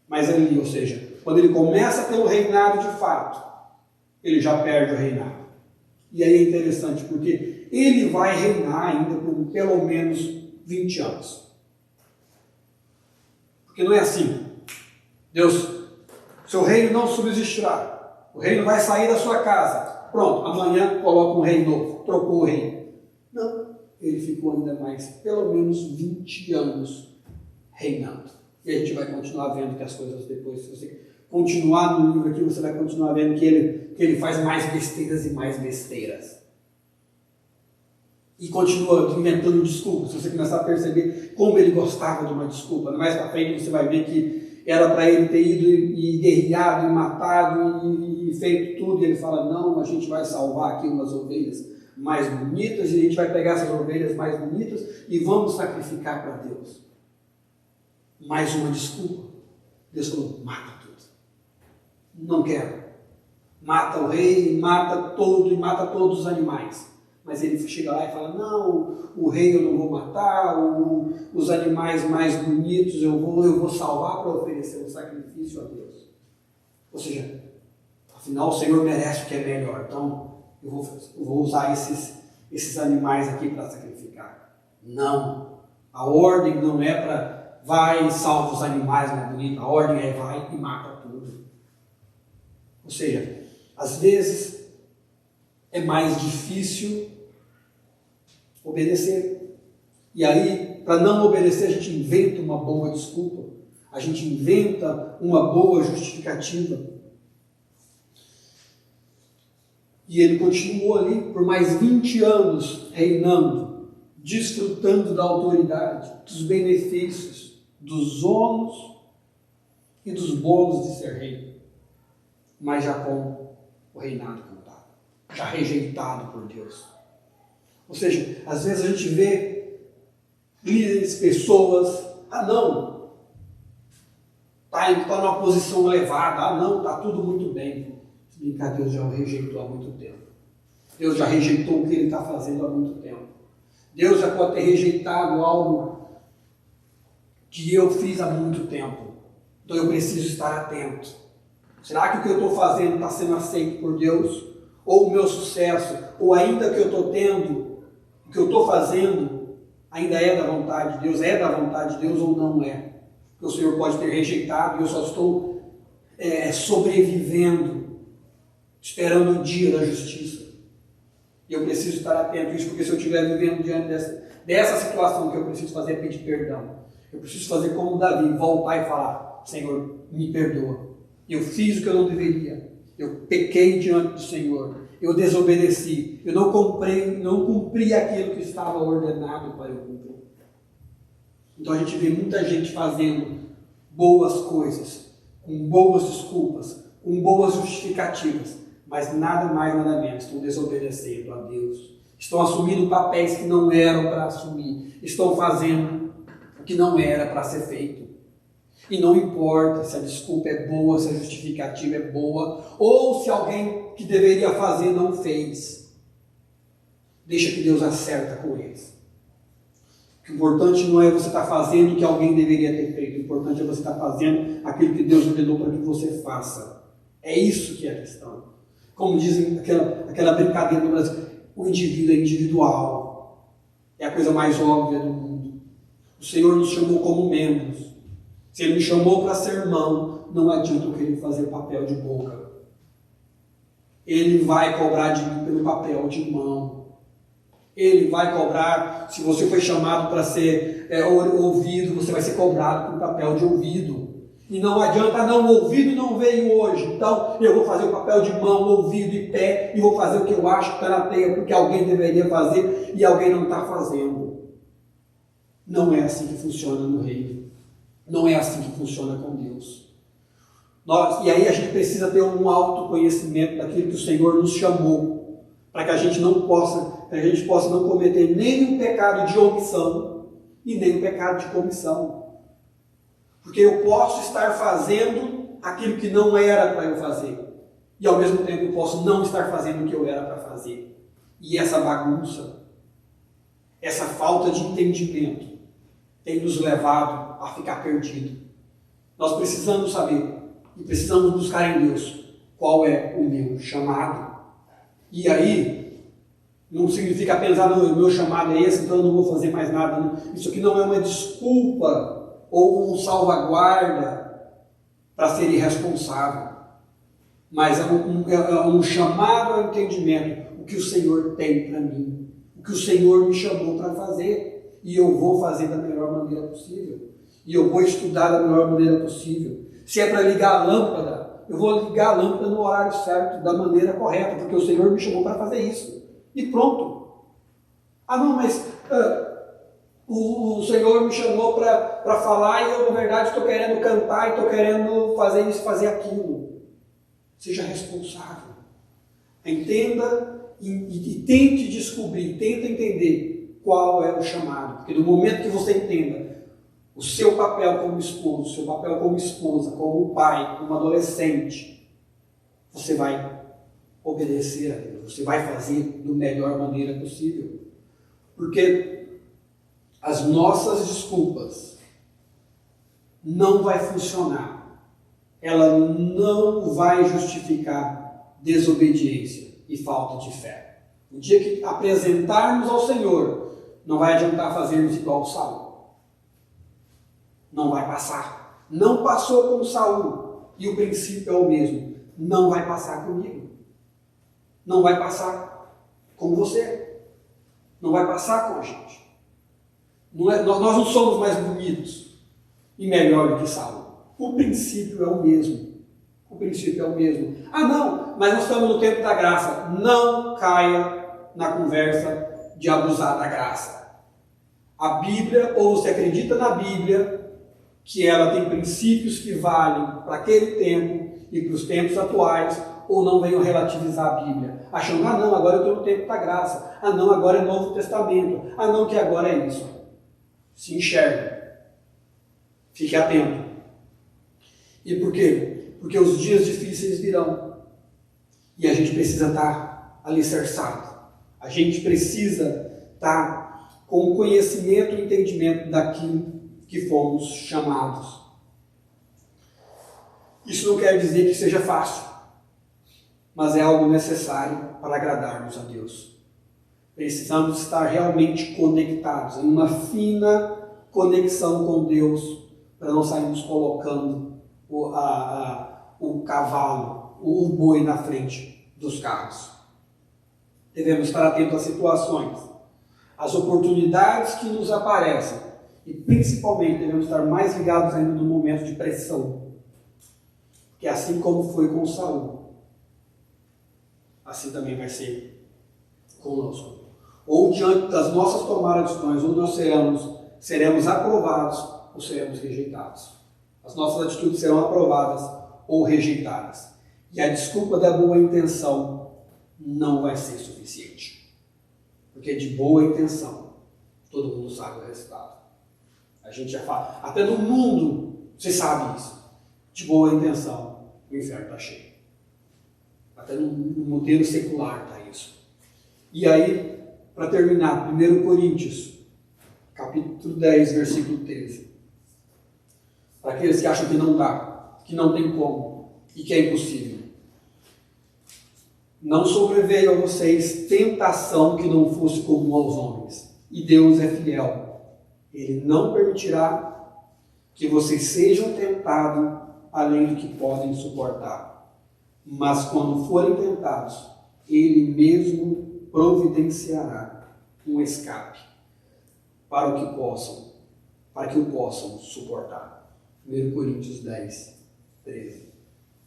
Speaker 1: Mas ali, ou seja, quando ele começa a ter o reinado de fato, ele já perde o reinado. E aí é interessante, porque ele vai reinar ainda por pelo menos 20 anos. Porque não é assim. Deus, seu reino não subsistirá. O reino vai sair da sua casa. Pronto, amanhã coloca um rei novo. Trocou o reino. Não, ele ficou ainda mais, pelo menos 20 anos reinando. E a gente vai continuar vendo que as coisas depois, se você continuar no livro aqui, você vai continuar vendo que ele faz mais besteiras e mais besteiras. E continua inventando desculpas. Se você começar a perceber como ele gostava de uma desculpa, mais para frente você vai ver que era para ele ter ido e guerreado, e matado, e feito tudo, e ele fala, não, a gente vai salvar aqui umas ovelhas, mais bonitas e a gente vai pegar essas ovelhas mais bonitas e vamos sacrificar para Deus. Mais uma desculpa. Deus falou, mata tudo. Não quero. Mata o rei, mata todo e mata todos os animais. Mas ele chega lá e fala, não, o rei eu não vou matar, os animais mais bonitos eu vou salvar para oferecer um sacrifício a Deus. Ou seja, afinal o Senhor merece o que é melhor, então eu vou usar esses animais aqui para sacrificar. Não, a ordem não é para vai e salva os animais mais bonitos, a ordem é vai e mata tudo. Ou seja, às vezes é mais difícil obedecer. E aí, para não obedecer, a gente inventa uma boa desculpa, a gente inventa uma boa justificativa. E ele continuou ali por mais 20 anos reinando, desfrutando da autoridade, dos benefícios, dos ônus e dos bônus de ser rei. Mas já com o reinado contado, já rejeitado por Deus. Ou seja, às vezes a gente vê líderes, pessoas, não, está numa posição elevada, não, está tudo muito bem. Se brincar, Deus já o rejeitou há muito tempo. Deus já rejeitou o que ele está fazendo há muito tempo. Deus já pode ter rejeitado algo que eu fiz há muito tempo. Então eu preciso estar atento. Será que o que eu estou fazendo está sendo aceito por Deus? Ou o meu sucesso, ou ainda que eu estou tendo, o que eu estou fazendo, ainda é da vontade de Deus? É da vontade de Deus ou não é? Porque o Senhor pode ter rejeitado e eu só estou sobrevivendo, esperando o dia da justiça. E eu preciso estar atento a isso, porque se eu estiver vivendo diante dessa situação, que eu preciso fazer é pedir perdão. Eu preciso fazer como Davi, voltar e falar, Senhor, me perdoa. Eu fiz o que eu não deveria. Eu pequei diante do Senhor. Eu desobedeci. Eu não cumpri aquilo que estava ordenado para eu cumprir. Então a gente vê muita gente fazendo boas coisas, com boas desculpas, com boas justificativas, mas nada mais, nada menos, estão desobedecendo a Deus. Estão assumindo papéis que não eram para assumir. Estão fazendo o que não era para ser feito. E não importa se a desculpa é boa, se a justificativa é boa, ou se alguém que deveria fazer não fez. Deixa que Deus acerta com eles. O importante não é você estar fazendo o que alguém deveria ter feito. O importante é você estar fazendo aquilo que Deus ordenou para que você faça. É isso que é a questão. Como dizem aquela brincadeira no Brasil, o indivíduo é individual. É a coisa mais óbvia do mundo. O Senhor nos chamou como membros. Se Ele me chamou para ser irmão, não adianta eu querer fazer papel de boca. Ele vai cobrar de mim pelo papel de mão. Ele vai cobrar, se você foi chamado para ser ouvido, você vai ser cobrado pelo papel de ouvido. E não adianta, não, o ouvido não veio hoje, então eu vou fazer o papel de mão, ouvido e pé, e vou fazer o que eu acho que está na teia, porque alguém deveria fazer e alguém não está fazendo. Não é assim que funciona no reino. Não é assim que funciona com Deus. E aí a gente precisa ter um autoconhecimento daquilo que o Senhor nos chamou, para que a gente possa não cometer nem o pecado de omissão e nem o pecado de comissão. Porque eu posso estar fazendo aquilo que não era para eu fazer, e ao mesmo tempo eu posso não estar fazendo o que eu era para fazer. E essa bagunça, essa falta de entendimento, tem nos levado a ficar perdido. Nós precisamos saber e precisamos buscar em Deus qual é o meu chamado. E aí, não significa pensar, no meu chamado é esse, então eu não vou fazer mais nada. Não. Isso aqui não é uma desculpa ou um salvaguarda para ser irresponsável, mas é um chamado ao entendimento, o que o Senhor tem para mim, o que o Senhor me chamou para fazer, e eu vou fazer da melhor maneira possível, e eu vou estudar da melhor maneira possível. Se é para ligar a lâmpada, eu vou ligar a lâmpada no horário certo, da maneira correta, porque o Senhor me chamou para fazer isso, e pronto. Não, mas o Senhor me chamou para falar e eu, na verdade, estou querendo cantar e estou querendo fazer isso, fazer aquilo. Seja responsável. Entenda e tente descobrir, tenta entender qual é o chamado. Porque no momento que você entenda o seu papel como esposo, o seu papel como esposa, como pai, como adolescente, você vai obedecer a Deus, você vai fazer da melhor maneira possível. Porque as nossas desculpas não vai funcionar. Ela não vai justificar desobediência e falta de fé. No dia que apresentarmos ao Senhor, não vai adiantar fazermos igual Saul. Não vai passar. Não passou com Saul. E o princípio é o mesmo. Não vai passar comigo. Não vai passar com você. Não vai passar com a gente. Nós não somos mais bonitos e melhor do que Saul. O princípio é o mesmo. O princípio é o mesmo. Ah, não, mas nós estamos no tempo da graça. Não caia na conversa de abusar da graça. A Bíblia, ou você acredita na Bíblia, que ela tem princípios que valem para aquele tempo e para os tempos atuais, ou não venham relativizar a Bíblia, achando, ah não, agora eu estou no tempo da graça, ah não, agora é Novo Testamento, ah não, que agora é isso. Se enxergue. Fique atento. E por quê? Porque os dias difíceis virão. E a gente precisa estar alicerçado. A gente precisa estar com o conhecimento e entendimento daquilo que fomos chamados. Isso não quer dizer que seja fácil, mas é algo necessário para agradarmos a Deus. Precisamos estar realmente conectados, em uma fina conexão com Deus, para não sairmos colocando o cavalo, o boi na frente dos carros. Devemos estar atentos às situações, às oportunidades que nos aparecem e principalmente devemos estar mais ligados ainda no momento de pressão, que assim como foi com Saul, assim também vai ser conosco. Ou diante das nossas tomadas de decisões, ou nós seremos aprovados ou seremos rejeitados. As nossas atitudes serão aprovadas ou rejeitadas. E a desculpa da boa intenção não vai ser suficiente. Porque de boa intenção, todo mundo sabe o resultado. A gente já fala, até no mundo, você sabe isso. De boa intenção, o inferno está cheio. Até no modelo secular está isso. E aí, para terminar, 1 Coríntios, capítulo 10, versículo 13. Para aqueles que acham que não dá, que não tem como e que é impossível. Não sobreveio a vocês tentação que não fosse comum aos homens. E Deus é fiel. Ele não permitirá que vocês sejam tentados além do que podem suportar. Mas quando forem tentados, Ele mesmo providenciará um escape para que o possam suportar. 1 Coríntios 10, 13.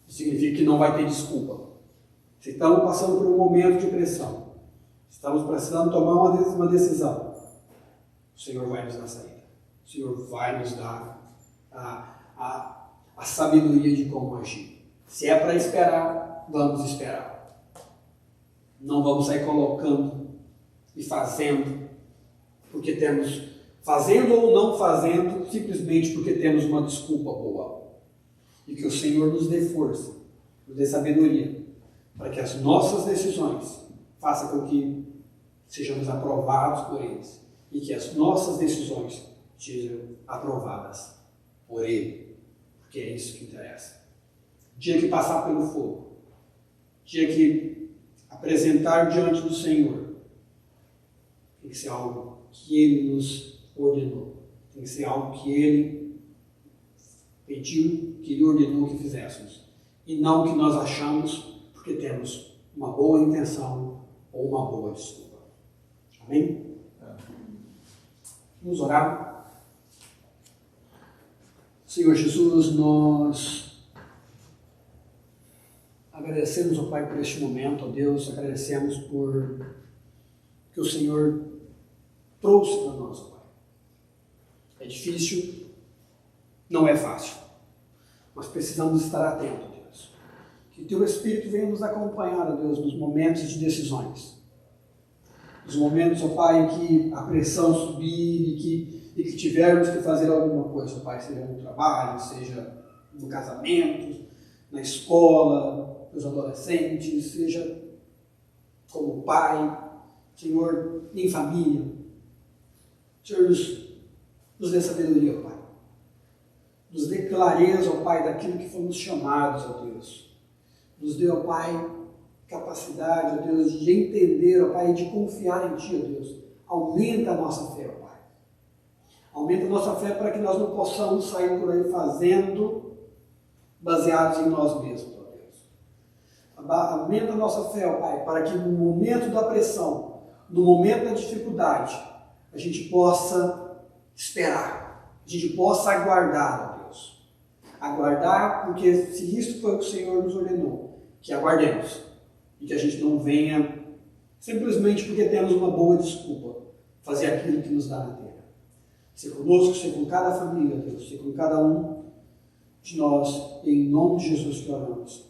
Speaker 1: Isso significa que não vai ter desculpa. Se estamos passando por um momento de pressão, estamos precisando tomar uma decisão, o Senhor vai nos dar saída. O Senhor vai nos dar a sabedoria de como agir. Se é para esperar, vamos esperar. Não vamos sair colocando e fazendo, porque temos, fazendo ou não fazendo, simplesmente porque temos uma desculpa boa. E que o Senhor nos dê força, nos dê sabedoria, para que as nossas decisões façam com que sejamos aprovados por eles e que as nossas decisões sejam aprovadas por Ele, porque é isso que interessa. Dia que passar pelo fogo, dia que apresentar diante do Senhor, tem que ser algo que Ele nos ordenou, tem que ser algo que Ele pediu, que Ele ordenou que fizéssemos, e não o que nós achamos porque temos uma boa intenção ou uma boa desculpa. Amém? Vamos orar. Senhor Jesus, nós agradecemos, ó Pai, por este momento, ó Deus, agradecemos por que o Senhor trouxe para nós, ó Pai. É difícil, não é fácil, mas precisamos estar atentos, ó Deus. Que Teu Espírito venha nos acompanhar, ó Deus, nos momentos de decisões. Os momentos, ó Pai, em que a pressão subir e que tivermos que fazer alguma coisa, ó Pai, seja no trabalho, seja no casamento, na escola, nos adolescentes, seja como pai, Senhor, em família. Senhor, nos dê sabedoria, ó Pai. Nos dê clareza, ó Pai, daquilo que fomos chamados, ó Deus. Nos dê, ó Pai, capacidade, ó Deus, de entender, ó Pai, e de confiar em Ti, ó Deus. Aumenta a nossa fé, ó Pai. Aumenta a nossa fé para que nós não possamos sair por aí fazendo baseados em nós mesmos, ó Deus. Aumenta a nossa fé, ó Pai, para que no momento da pressão, no momento da dificuldade, a gente possa esperar, a gente possa aguardar, ó Deus. Aguardar, porque se isso foi o que o Senhor nos ordenou, que aguardemos. E que a gente não venha, simplesmente porque temos uma boa desculpa, fazer aquilo que nos dá na terra. Ser conosco, ser com cada família, Deus, ser com cada um de nós, em nome de Jesus que oramos.